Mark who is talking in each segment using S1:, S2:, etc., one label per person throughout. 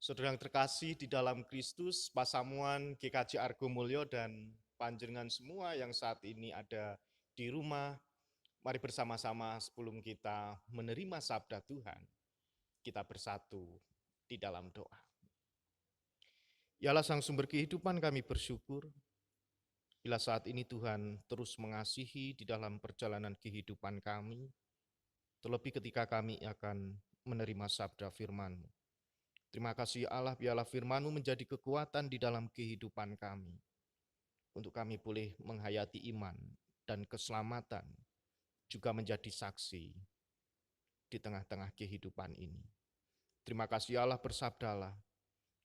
S1: Saudara yang terkasih di dalam Kristus, Pasamuan GKJ Argo Mulyo dan panjenengan semua yang saat ini ada di rumah, mari bersama-sama sebelum kita menerima sabda Tuhan, kita bersatu di dalam doa. Yalah Sang Sumber Kehidupan, kami bersyukur bila saat ini Tuhan terus mengasihi di dalam perjalanan kehidupan kami, terlebih ketika kami akan menerima sabda firman-Mu. Terima kasih Allah, biarlah firman-Mu menjadi kekuatan di dalam kehidupan kami, untuk kami boleh menghayati iman dan keselamatan, juga menjadi saksi di tengah-tengah kehidupan ini. Terima kasih Allah, bersabdalah,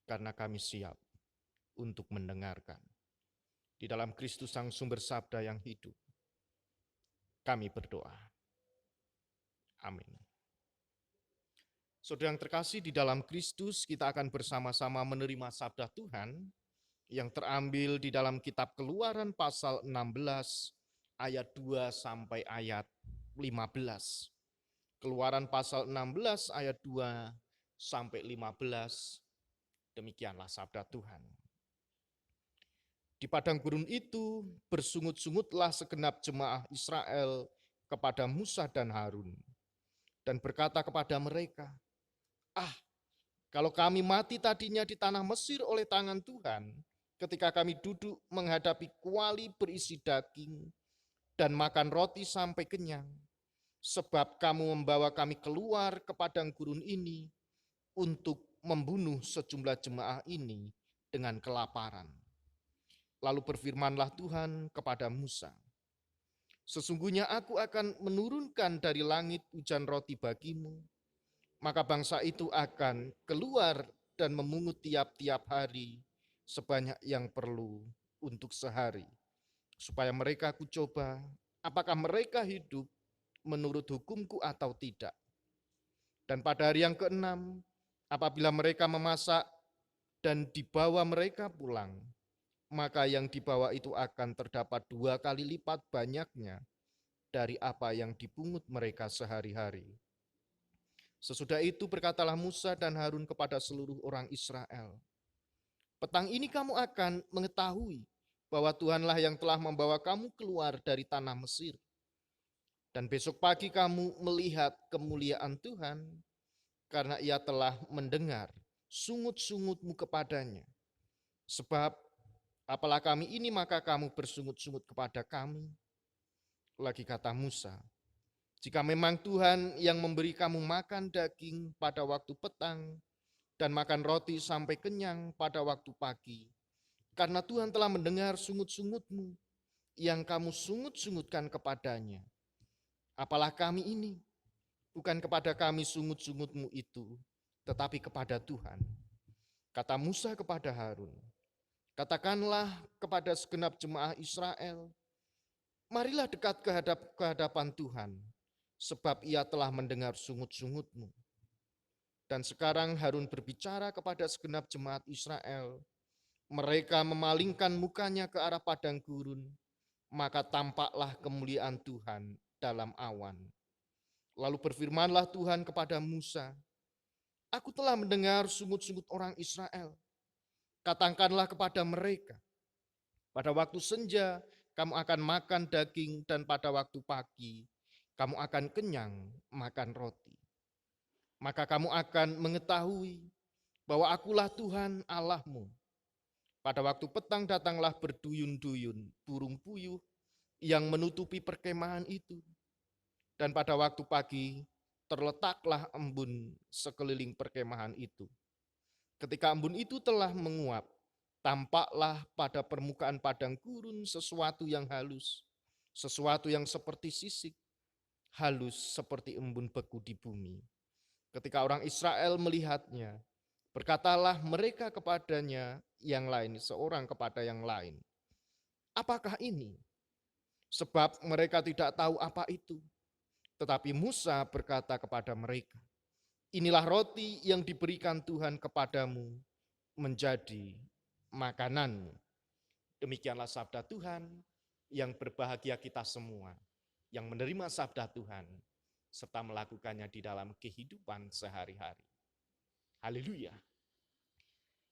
S1: karena kami siap untuk mendengarkan. Di dalam Kristus Sang Sumber Sabda yang hidup, kami berdoa. Amin. Saudara yang terkasih, di dalam Kristus kita akan bersama-sama menerima sabda Tuhan yang terambil di dalam kitab Keluaran pasal 16 ayat 2 sampai ayat 15. Keluaran pasal 16 ayat 2 sampai 15. Demikianlah sabda Tuhan. Di padang gurun itu bersungut-sungutlah segenap jemaah Israel kepada Musa dan Harun dan berkata kepada mereka, "Ah, kalau kami mati tadinya di tanah Mesir oleh tangan Tuhan, ketika kami duduk menghadapi kuali berisi daging dan makan roti sampai kenyang, sebab kamu membawa kami keluar ke padang gurun ini untuk membunuh sejumlah jemaah ini dengan kelaparan." Lalu berfirmanlah Tuhan kepada Musa, "Sesungguhnya aku akan menurunkan dari langit hujan roti bagimu, maka bangsa itu akan keluar dan memungut tiap-tiap hari sebanyak yang perlu untuk sehari, supaya mereka kucoba apakah mereka hidup menurut hukumku atau tidak. Dan pada hari yang keenam, apabila mereka memasak dan dibawa mereka pulang, maka yang dibawa itu akan terdapat 2 kali lipat banyaknya dari apa yang dipungut mereka sehari-hari. Sesudah itu berkatalah Musa dan Harun kepada seluruh orang Israel, petang ini kamu akan mengetahui bahwa Tuhanlah yang telah membawa kamu keluar dari tanah Mesir. Dan besok pagi kamu melihat kemuliaan Tuhan, karena ia telah mendengar sungut-sungutmu kepadanya. Sebab apalah kami ini, maka kamu bersungut-sungut kepada kami. Lagi kata Musa, jika memang Tuhan yang memberi kamu makan daging pada waktu petang dan makan roti sampai kenyang pada waktu pagi, karena Tuhan telah mendengar sungut-sungutmu yang kamu sungut-sungutkan kepadanya. Apalah kami ini, bukan kepada kami sungut-sungutmu itu, tetapi kepada Tuhan. Kata Musa kepada Harun, katakanlah kepada segenap jemaah Israel, marilah dekat kehadapan Tuhan, sebab ia telah mendengar sungut-sungutmu. Dan sekarang Harun berbicara kepada segenap jemaat Israel. Mereka memalingkan mukanya ke arah padang gurun, maka tampaklah kemuliaan Tuhan dalam awan. Lalu berfirmanlah Tuhan kepada Musa, aku telah mendengar sungut-sungut orang Israel. Katakanlah kepada mereka, pada waktu senja kamu akan makan daging dan pada waktu pagi kamu akan kenyang makan roti. Maka kamu akan mengetahui bahwa akulah Tuhan Allahmu. Pada waktu petang datanglah berduyun-duyun burung puyuh yang menutupi perkemahan itu. Dan pada waktu pagi terletaklah embun sekeliling perkemahan itu. Ketika embun itu telah menguap, tampaklah pada permukaan padang gurun sesuatu yang halus, sesuatu yang seperti sisik, halus seperti embun beku di bumi. Ketika orang Israel melihatnya, berkatalah mereka kepadanya yang lain, seorang kepada yang lain, apakah ini? Sebab mereka tidak tahu apa itu. Tetapi Musa berkata kepada mereka, inilah roti yang diberikan Tuhan kepadamu menjadi makananmu. Demikianlah sabda Tuhan, yang berbahagia kita semua yang menerima sabda Tuhan serta melakukannya di dalam kehidupan sehari-hari. Haleluya.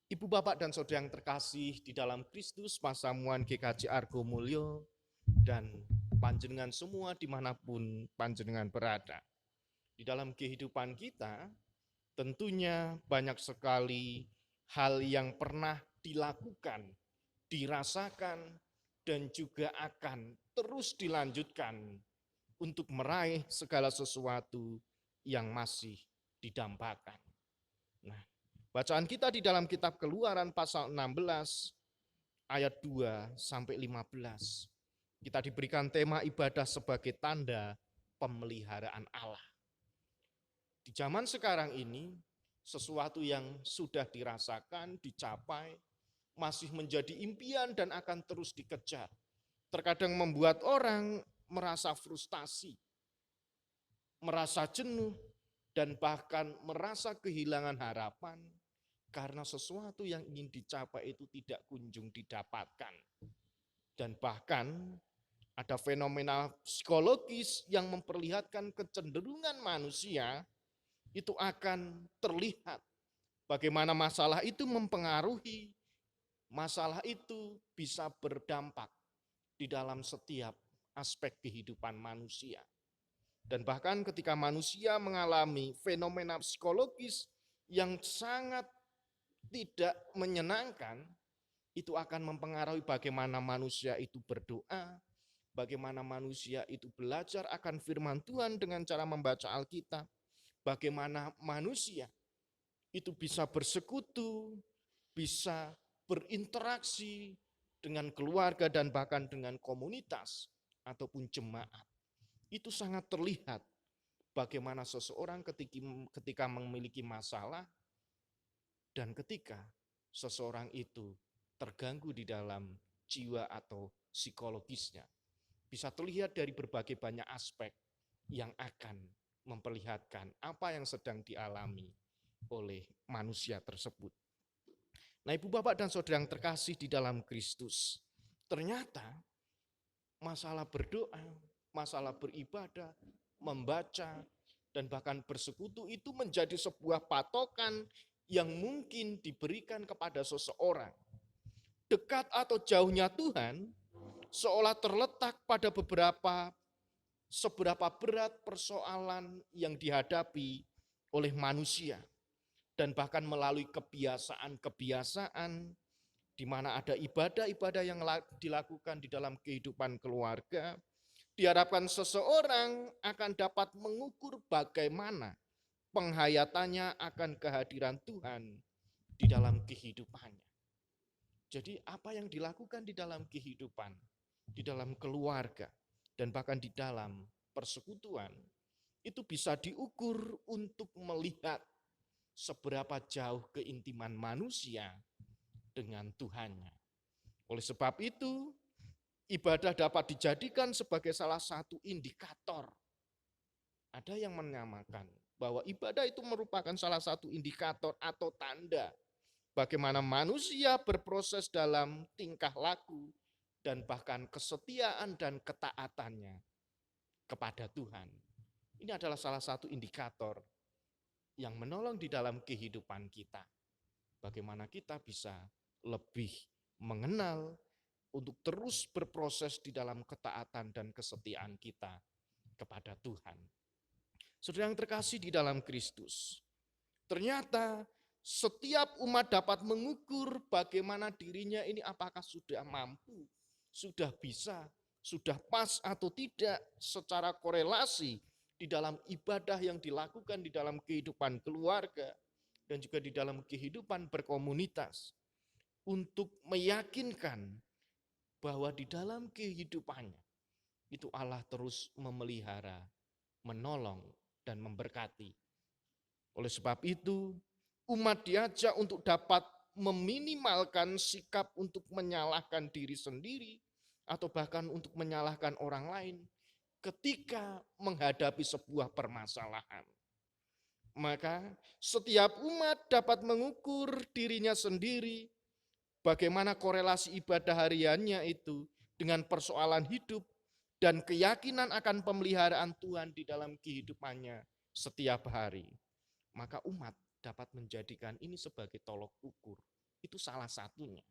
S1: Ibu bapak dan saudara yang terkasih di dalam Kristus, Pasamuan GKJ Argo Mulyo, dan panjenengan semua dimanapun panjenengan berada. Di dalam kehidupan kita, tentunya banyak sekali hal yang pernah dilakukan, dirasakan, dan juga akan terus dilanjutkan untuk meraih segala sesuatu yang masih didambakan. Nah, bacaan kita di dalam kitab Keluaran pasal 16 ayat 2 sampai 15. Kita diberikan tema ibadah sebagai tanda pemeliharaan Allah. Di zaman sekarang ini, sesuatu yang sudah dirasakan, dicapai, masih menjadi impian dan akan terus dikejar. Terkadang membuat orang merasa frustasi, merasa jenuh, dan bahkan merasa kehilangan harapan karena sesuatu yang ingin dicapai itu tidak kunjung didapatkan. Dan bahkan ada fenomena psikologis yang memperlihatkan kecenderungan manusia itu akan terlihat bagaimana masalah itu mempengaruhi, masalah itu bisa berdampak di dalam setiap aspek kehidupan manusia. Dan bahkan ketika manusia mengalami fenomena psikologis yang sangat tidak menyenangkan, itu akan mempengaruhi bagaimana manusia itu berdoa, bagaimana manusia itu belajar akan firman Tuhan dengan cara membaca Alkitab, bagaimana manusia itu bisa bersekutu, bisa berinteraksi dengan keluarga dan bahkan dengan komunitas ataupun jemaat. Itu sangat terlihat bagaimana seseorang ketika memiliki masalah dan ketika seseorang itu terganggu di dalam jiwa atau psikologisnya. Bisa terlihat dari berbagai banyak aspek yang akan memperlihatkan apa yang sedang dialami oleh manusia tersebut. Nah, ibu bapak dan saudara yang terkasih di dalam Kristus, ternyata masalah berdoa, masalah beribadah, membaca, dan bahkan bersekutu itu menjadi sebuah patokan yang mungkin diberikan kepada seseorang. Dekat atau jauhnya Tuhan seolah terletak pada seberapa berat persoalan yang dihadapi oleh manusia. Dan bahkan melalui kebiasaan-kebiasaan di mana ada ibadah-ibadah yang dilakukan di dalam kehidupan keluarga, diharapkan seseorang akan dapat mengukur bagaimana penghayatannya akan kehadiran Tuhan di dalam kehidupannya. Jadi apa yang dilakukan di dalam kehidupan, di dalam keluarga, dan bahkan di dalam persekutuan, itu bisa diukur untuk melihat seberapa jauh keintiman manusia dengan Tuhannya. Oleh sebab itu, ibadah dapat dijadikan sebagai salah satu indikator. Ada yang menyamakan bahwa ibadah itu merupakan salah satu indikator atau tanda bagaimana manusia berproses dalam tingkah laku dan bahkan kesetiaan dan ketaatannya kepada Tuhan. Ini adalah salah satu indikator yang menolong di dalam kehidupan kita. Bagaimana kita bisa lebih mengenal untuk terus berproses di dalam ketaatan dan kesetiaan kita kepada Tuhan. Saudara yang terkasih di dalam Kristus, ternyata setiap umat dapat mengukur bagaimana dirinya ini apakah sudah mampu, sudah bisa, sudah pas atau tidak secara korelasi di dalam ibadah yang dilakukan di dalam kehidupan keluarga dan juga di dalam kehidupan berkomunitas untuk meyakinkan bahwa di dalam kehidupannya itu Allah terus memelihara, menolong, dan memberkati. Oleh sebab itu, umat diajak untuk dapat meminimalkan sikap untuk menyalahkan diri sendiri atau bahkan untuk menyalahkan orang lain ketika menghadapi sebuah permasalahan. Maka setiap umat dapat mengukur dirinya sendiri bagaimana korelasi ibadah hariannya itu dengan persoalan hidup dan keyakinan akan pemeliharaan Tuhan di dalam kehidupannya setiap hari. Maka umat dapat menjadikan ini sebagai tolok ukur. Itu salah satunya.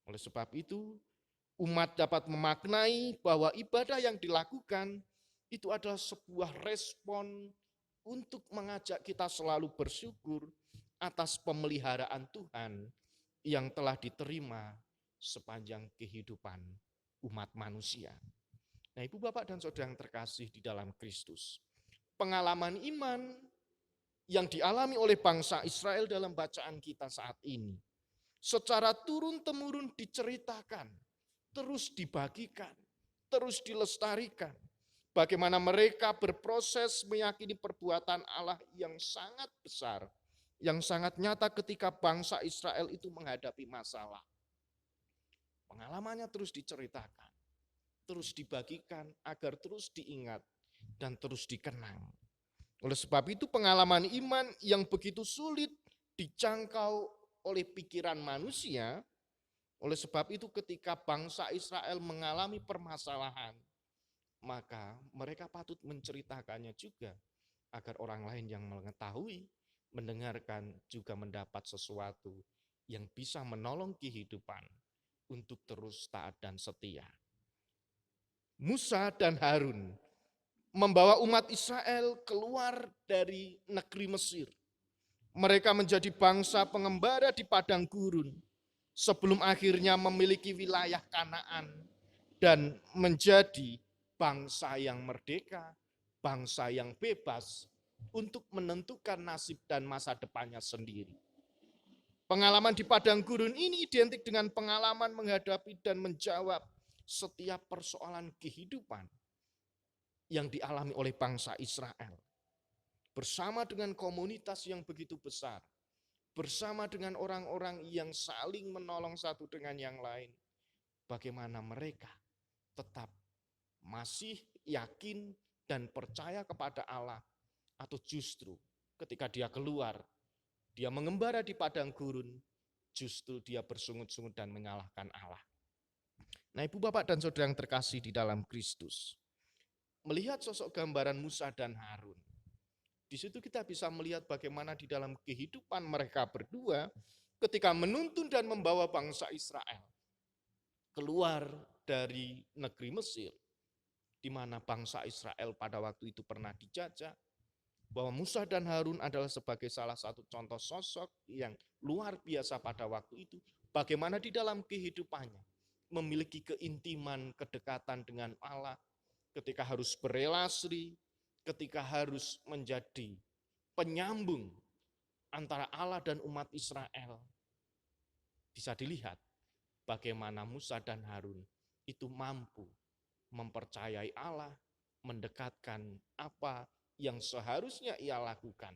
S1: Oleh sebab itu, umat dapat memaknai bahwa ibadah yang dilakukan itu adalah sebuah respon untuk mengajak kita selalu bersyukur atas pemeliharaan Tuhan yang telah diterima sepanjang kehidupan umat manusia. Nah, Ibu, Bapak, dan Saudara yang terkasih di dalam Kristus, pengalaman iman yang dialami oleh bangsa Israel dalam bacaan kita saat ini secara turun-temurun diceritakan, terus dibagikan, terus dilestarikan. Bagaimana mereka berproses meyakini perbuatan Allah yang sangat besar, yang sangat nyata ketika bangsa Israel itu menghadapi masalah. Pengalamannya terus diceritakan, terus dibagikan agar terus diingat dan terus dikenang. Oleh sebab itu pengalaman iman yang begitu sulit dijangkau oleh pikiran manusia, oleh sebab itu ketika bangsa Israel mengalami permasalahan, maka mereka patut menceritakannya juga agar orang lain yang mengetahui, mendengarkan, juga mendapat sesuatu yang bisa menolong kehidupan untuk terus taat dan setia. Musa dan Harun membawa umat Israel keluar dari negeri Mesir. Mereka menjadi bangsa pengembara di padang gurun sebelum akhirnya memiliki wilayah Kanaan dan menjadi bangsa yang merdeka, bangsa yang bebas untuk menentukan nasib dan masa depannya sendiri. Pengalaman di padang gurun ini identik dengan pengalaman menghadapi dan menjawab setiap persoalan kehidupan yang dialami oleh bangsa Israel. Bersama dengan komunitas yang begitu besar, bersama dengan orang-orang yang saling menolong satu dengan yang lain, bagaimana mereka tetap masih yakin dan percaya kepada Allah, atau justru ketika dia keluar, dia mengembara di padang gurun, justru dia bersungut-sungut dan menyalahkan Allah. Nah, Ibu, Bapak, dan Saudara yang terkasih di dalam Kristus, melihat sosok gambaran Musa dan Harun, di situ kita bisa melihat bagaimana di dalam kehidupan mereka berdua ketika menuntun dan membawa bangsa Israel keluar dari negeri Mesir, di mana bangsa Israel pada waktu itu pernah dijajah, bahwa Musa dan Harun adalah sebagai salah satu contoh sosok yang luar biasa pada waktu itu, bagaimana di dalam kehidupannya memiliki keintiman, kedekatan dengan Allah, ketika harus berelasi, ketika harus menjadi penyambung antara Allah dan umat Israel. Bisa dilihat bagaimana Musa dan Harun itu mampu mempercayai Allah, mendekatkan apa yang seharusnya ia lakukan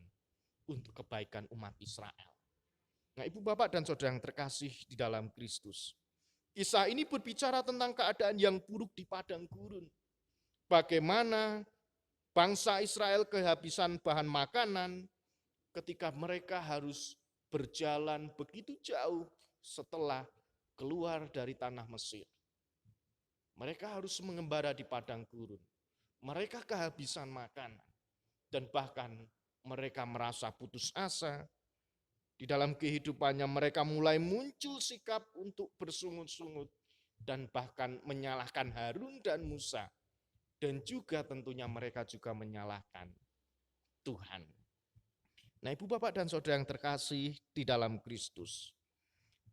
S1: untuk kebaikan umat Israel. Nah, Ibu, Bapak, dan Saudara yang terkasih di dalam Kristus, kisah ini berbicara tentang keadaan yang buruk di padang gurun. Bagaimana bangsa Israel kehabisan bahan makanan ketika mereka harus berjalan begitu jauh setelah keluar dari tanah Mesir. Mereka harus mengembara di padang gurun. Mereka kehabisan makanan. Dan bahkan mereka merasa putus asa. Di dalam kehidupannya mereka mulai muncul sikap untuk bersungut-sungut dan bahkan menyalahkan Harun dan Musa. Dan juga tentunya mereka juga menyalahkan Tuhan. Nah, Ibu, Bapak, dan Saudara yang terkasih di dalam Kristus,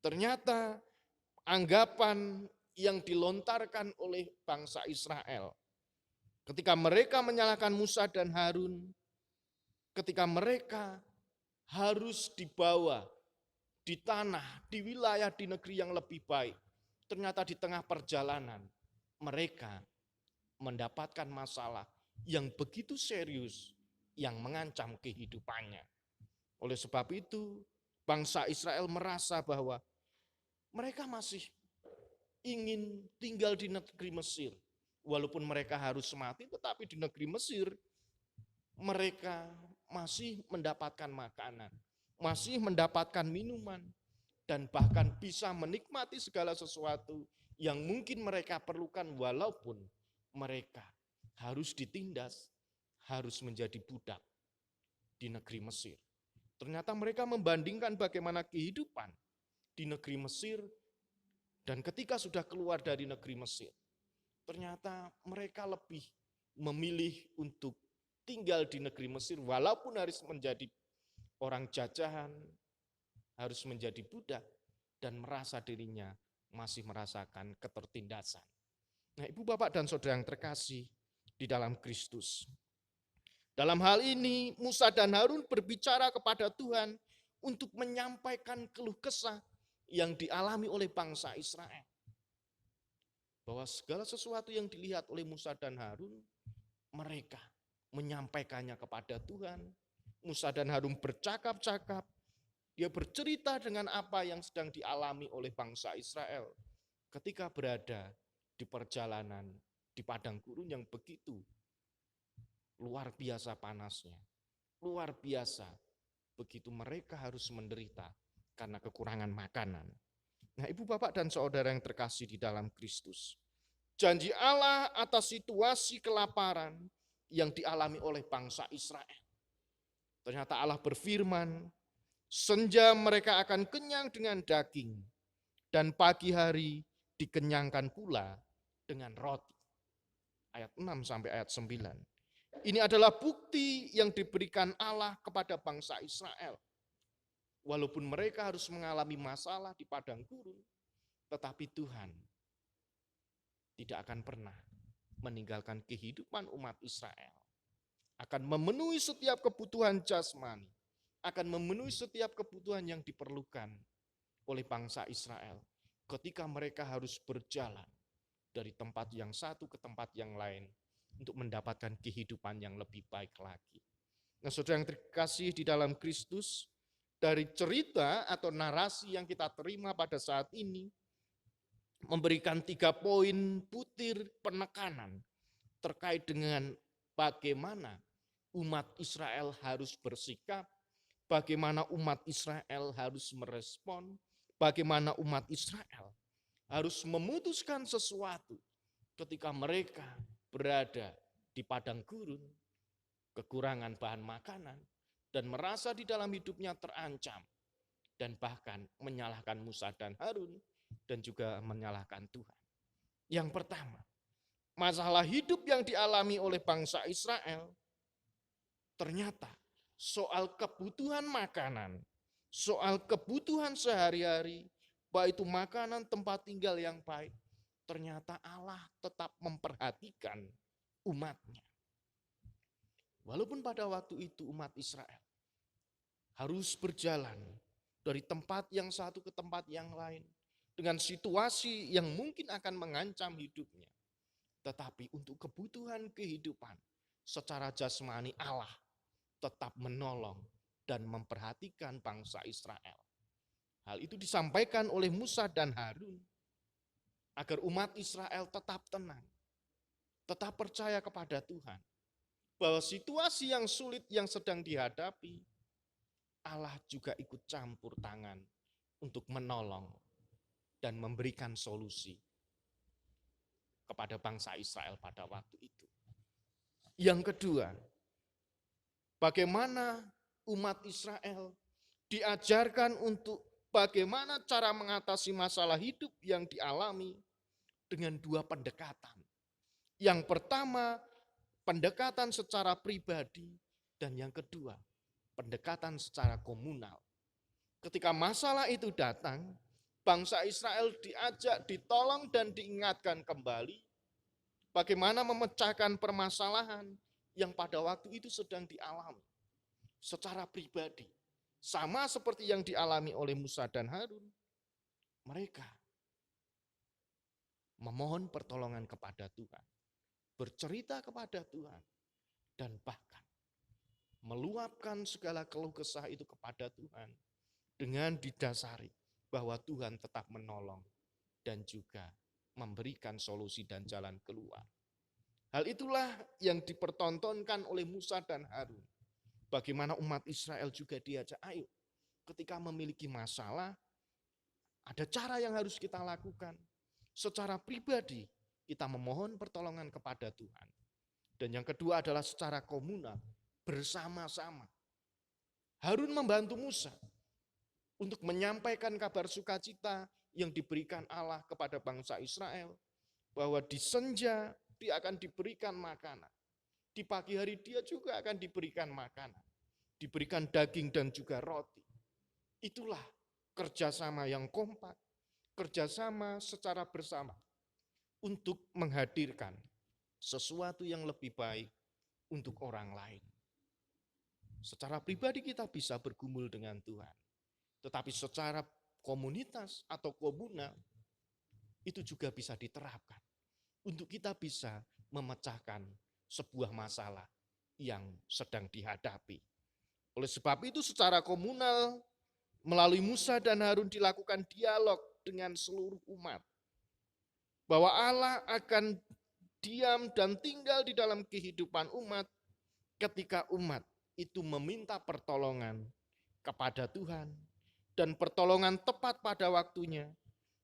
S1: ternyata anggapan yang dilontarkan oleh bangsa Israel ketika mereka menyalahkan Musa dan Harun, ketika mereka harus dibawa di tanah, di wilayah, di negeri yang lebih baik, ternyata di tengah perjalanan mereka mendapatkan masalah yang begitu serius yang mengancam kehidupannya. Oleh sebab itu, bangsa Israel merasa bahwa mereka masih ingin tinggal di negeri Mesir. Walaupun mereka harus mati, tetapi di negeri Mesir mereka masih mendapatkan makanan, masih mendapatkan minuman, dan bahkan bisa menikmati segala sesuatu yang mungkin mereka perlukan walaupun mereka harus ditindas, harus menjadi budak di negeri Mesir. Ternyata mereka membandingkan bagaimana kehidupan di negeri Mesir, dan ketika sudah keluar dari negeri Mesir, ternyata mereka lebih memilih untuk tinggal di negeri Mesir walaupun harus menjadi orang jajahan, harus menjadi budak, dan merasa dirinya masih merasakan ketertindasan. Nah, Ibu, Bapak, dan Saudara yang terkasih di dalam Kristus. Dalam hal ini, Musa dan Harun berbicara kepada Tuhan untuk menyampaikan keluh kesah yang dialami oleh bangsa Israel. Bahwa segala sesuatu yang dilihat oleh Musa dan Harun, mereka menyampaikannya kepada Tuhan. Musa dan Harun bercakap-cakap, dia bercerita dengan apa yang sedang dialami oleh bangsa Israel ketika berada di perjalanan di padang gurun yang begitu luar biasa panasnya, luar biasa begitu mereka harus menderita karena kekurangan makanan. Nah, Ibu, Bapak, dan Saudara yang terkasih di dalam Kristus, janji Allah atas situasi kelaparan yang dialami oleh bangsa Israel. Ternyata Allah berfirman, senja mereka akan kenyang dengan daging, dan pagi hari dikenyangkan pula dengan roti. Ayat 6 sampai ayat 9. Ini adalah bukti yang diberikan Allah kepada bangsa Israel. Walaupun mereka harus mengalami masalah di padang gurun, tetapi Tuhan tidak akan pernah meninggalkan kehidupan umat Israel. Akan memenuhi setiap kebutuhan jasmani, akan memenuhi setiap kebutuhan yang diperlukan oleh bangsa Israel ketika mereka harus berjalan dari tempat yang satu ke tempat yang lain untuk mendapatkan kehidupan yang lebih baik lagi. Nah, saudara yang terkasih di dalam Kristus, dari cerita atau narasi yang kita terima pada saat ini, memberikan 3 poin butir penekanan terkait dengan bagaimana umat Israel harus bersikap, bagaimana umat Israel harus merespon, bagaimana umat Israel harus memutuskan sesuatu ketika mereka berada di padang gurun, kekurangan bahan makanan, dan merasa di dalam hidupnya terancam, dan bahkan menyalahkan Musa dan Harun, dan juga menyalahkan Tuhan. Yang pertama, masalah hidup yang dialami oleh bangsa Israel, ternyata soal kebutuhan makanan, soal kebutuhan sehari-hari, baik itu makanan, tempat tinggal yang baik, ternyata Allah tetap memperhatikan umatnya. Walaupun pada waktu itu umat Israel harus berjalan dari tempat yang satu ke tempat yang lain, dengan situasi yang mungkin akan mengancam hidupnya. Tetapi untuk kebutuhan kehidupan secara jasmani, Allah tetap menolong dan memperhatikan bangsa Israel. Hal itu disampaikan oleh Musa dan Harun agar umat Israel tetap tenang, tetap percaya kepada Tuhan, bahwa situasi yang sulit yang sedang dihadapi, Allah juga ikut campur tangan untuk menolong dan memberikan solusi kepada bangsa Israel pada waktu itu. Yang kedua, bagaimana umat Israel diajarkan untuk bagaimana cara mengatasi masalah hidup yang dialami dengan 2 pendekatan. Yang pertama, pendekatan secara pribadi, dan yang kedua, pendekatan secara komunal. Ketika masalah itu datang, bangsa Israel diajak, ditolong, dan diingatkan kembali bagaimana memecahkan permasalahan yang pada waktu itu sedang dialami secara pribadi. Sama seperti yang dialami oleh Musa dan Harun, mereka memohon pertolongan kepada Tuhan, bercerita kepada Tuhan, dan bahkan meluapkan segala keluh kesah itu kepada Tuhan dengan didasari bahwa Tuhan tetap menolong dan juga memberikan solusi dan jalan keluar. Hal itulah yang dipertontonkan oleh Musa dan Harun. Bagaimana umat Israel juga diajak, ayo ketika memiliki masalah, ada cara yang harus kita lakukan. Secara pribadi, kita memohon pertolongan kepada Tuhan. Dan yang kedua adalah secara komunal, bersama-sama. Harun membantu Musa untuk menyampaikan kabar sukacita yang diberikan Allah kepada bangsa Israel, bahwa di senja dia akan diberikan makanan. Di pagi hari dia juga akan diberikan makanan. Diberikan daging dan juga roti. Itulah kerjasama yang kompak, kerjasama secara bersama untuk menghadirkan sesuatu yang lebih baik untuk orang lain. Secara pribadi kita bisa bergumul dengan Tuhan, tetapi secara komunitas atau komunal itu juga bisa diterapkan untuk kita bisa memecahkan sebuah masalah yang sedang dihadapi. Oleh sebab itu secara komunal melalui Musa dan Harun dilakukan dialog dengan seluruh umat, bahwa Allah akan diam dan tinggal di dalam kehidupan umat ketika umat itu meminta pertolongan kepada Tuhan, dan pertolongan tepat pada waktunya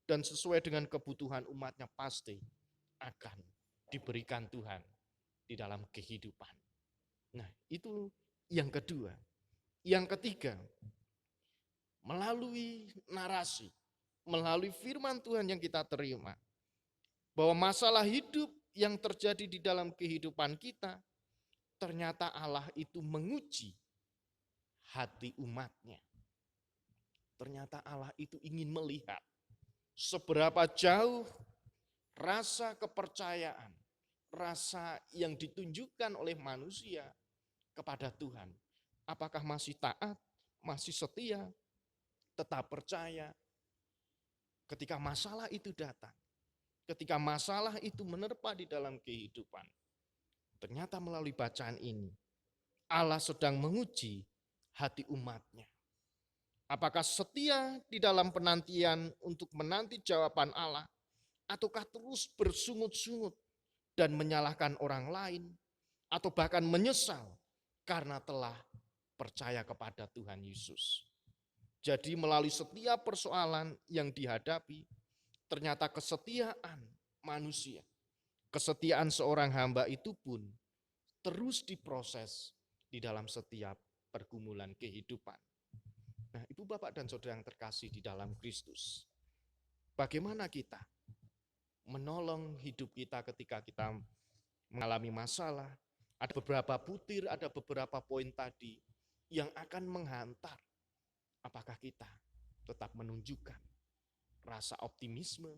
S1: dan sesuai dengan kebutuhan umatnya pasti akan diberikan Tuhan di dalam kehidupan. Nah, itu yang kedua. Yang ketiga, melalui narasi, melalui firman Tuhan yang kita terima, bahwa masalah hidup yang terjadi di dalam kehidupan kita, ternyata Allah itu menguji hati umatnya. Ternyata Allah itu ingin melihat seberapa jauh rasa kepercayaan, rasa yang ditunjukkan oleh manusia kepada Tuhan. Apakah masih taat, masih setia, tetap percaya ketika masalah itu datang, ketika masalah itu menerpa di dalam kehidupan. Ternyata melalui bacaan ini, Allah sedang menguji hati umatnya. Apakah setia di dalam penantian untuk menanti jawaban Allah, ataukah terus bersungut-sungut dan menyalahkan orang lain, atau bahkan menyesal karena telah percaya kepada Tuhan Yesus. Jadi melalui setiap persoalan yang dihadapi, ternyata kesetiaan manusia, kesetiaan seorang hamba itu pun terus diproses di dalam setiap pergumulan kehidupan. Nah, Ibu, Bapak, dan Saudara yang terkasih di dalam Kristus, bagaimana kita menolong hidup kita ketika kita mengalami masalah? Ada beberapa butir, ada beberapa poin tadi yang akan menghantar. Apakah kita tetap menunjukkan rasa optimisme,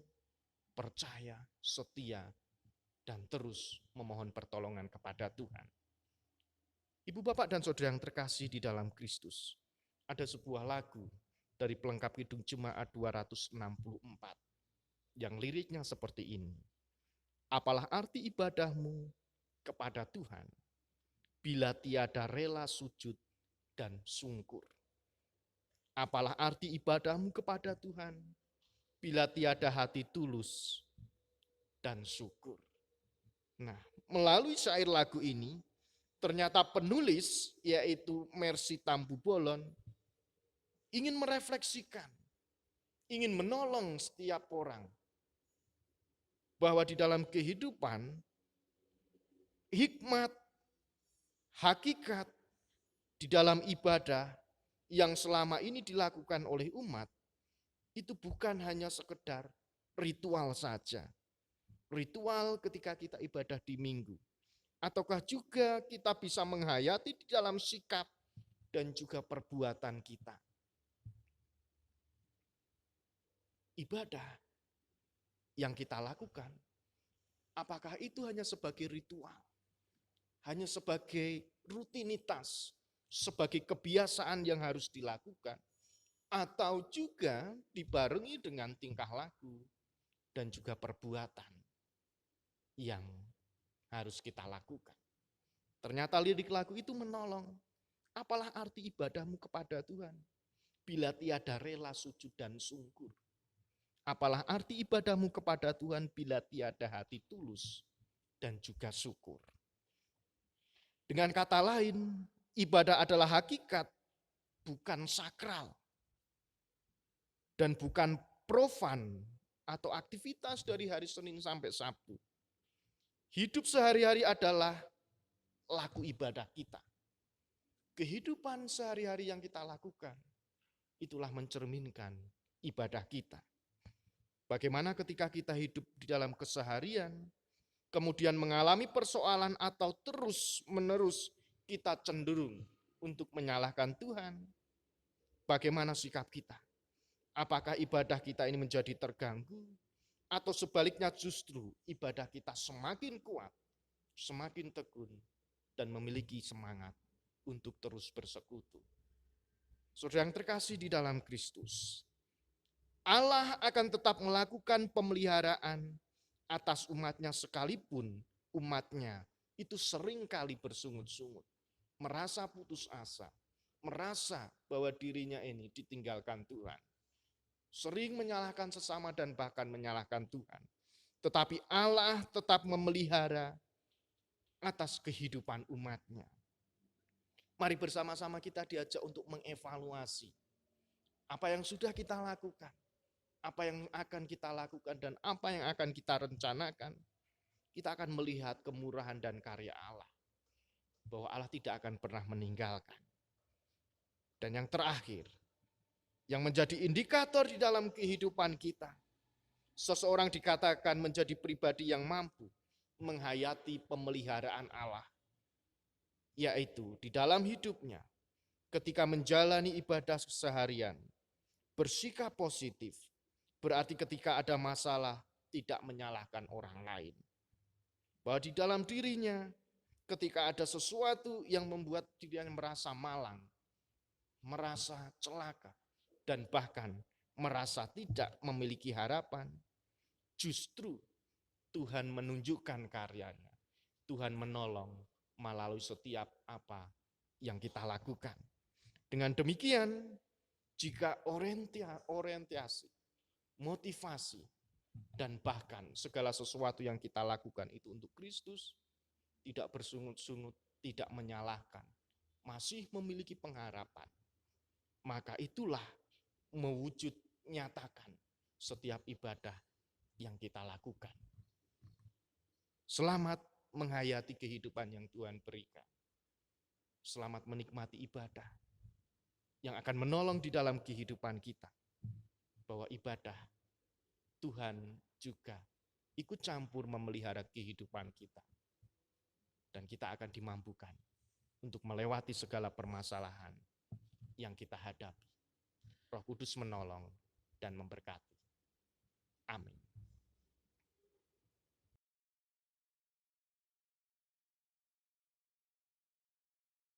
S1: percaya, setia, dan terus memohon pertolongan kepada Tuhan? Ibu, Bapak, dan Saudara yang terkasih di dalam Kristus, ada sebuah lagu dari pelengkap Kidung Jemaat 264 yang liriknya seperti ini. Apalah arti ibadahmu kepada Tuhan bila tiada rela sujud dan sungkur. Apalah arti ibadahmu kepada Tuhan bila tiada hati tulus dan syukur. Nah, melalui syair lagu ini, ternyata penulis, yaitu Mercy Tambu Bolon, ingin merefleksikan, ingin menolong setiap orang, bahwa di dalam kehidupan, hikmat, hakikat di dalam ibadah yang selama ini dilakukan oleh umat, itu bukan hanya sekedar ritual saja. Ritual ketika kita ibadah di minggu. Ataukah juga kita bisa menghayati di dalam sikap dan juga perbuatan kita. Ibadah yang kita lakukan, apakah itu hanya sebagai ritual? Hanya sebagai rutinitas, sebagai kebiasaan yang harus dilakukan? Atau juga dibarengi dengan tingkah laku dan juga perbuatan yang harus kita lakukan. Ternyata lirik lagu itu menolong. Apalah arti ibadahmu kepada Tuhan bila tiada rela sujud dan sungkur? Apalah arti ibadahmu kepada Tuhan bila tiada hati tulus dan juga syukur? Dengan kata lain, ibadah adalah hakikat, bukan sakral. Dan bukan profan atau aktivitas dari hari Senin sampai Sabtu. Hidup sehari-hari adalah laku ibadah kita. Kehidupan sehari-hari yang kita lakukan itulah mencerminkan ibadah kita. Bagaimana ketika kita hidup di dalam keseharian, kemudian mengalami persoalan atau terus-menerus kita cenderung untuk menyalahkan Tuhan, bagaimana sikap kita? Apakah ibadah kita ini menjadi terganggu? Atau sebaliknya justru ibadah kita semakin kuat, semakin tekun, dan memiliki semangat untuk terus bersekutu. Saudara yang terkasih di dalam Kristus, Allah akan tetap melakukan pemeliharaan atas umatnya sekalipun umatnya itu seringkali bersungut-sungut, merasa putus asa, merasa bahwa dirinya ini ditinggalkan Tuhan. Sering menyalahkan sesama dan bahkan menyalahkan Tuhan. Tetapi Allah tetap memelihara atas kehidupan umatnya. Mari bersama-sama kita diajak untuk mengevaluasi apa yang sudah kita lakukan, apa yang akan kita lakukan, dan apa yang akan kita rencanakan. Kita akan melihat kemurahan dan karya Allah, bahwa Allah tidak akan pernah meninggalkan. Dan yang terakhir, yang menjadi indikator di dalam kehidupan kita, seseorang dikatakan menjadi pribadi yang mampu menghayati pemeliharaan Allah, yaitu di dalam hidupnya ketika menjalani ibadah seharian, bersikap positif, berarti ketika ada masalah tidak menyalahkan orang lain. Bahwa di dalam dirinya ketika ada sesuatu yang membuat dirinya merasa malang, merasa celaka, dan bahkan merasa tidak memiliki harapan, justru Tuhan menunjukkan karyanya. Tuhan menolong melalui setiap apa yang kita lakukan. Dengan demikian, jika orientasi, motivasi, dan bahkan segala sesuatu yang kita lakukan itu untuk Kristus, tidak bersungut-sungut, tidak menyalahkan, masih memiliki pengharapan, maka itulah mewujud nyatakan setiap ibadah yang kita lakukan. Selamat menghayati kehidupan yang Tuhan berikan. Selamat menikmati ibadah yang akan menolong di dalam kehidupan kita. Bahwa ibadah Tuhan juga ikut campur memelihara kehidupan kita. Dan kita akan dimampukan untuk melewati segala permasalahan yang kita hadapi. Roh Kudus menolong dan memberkati. Amin.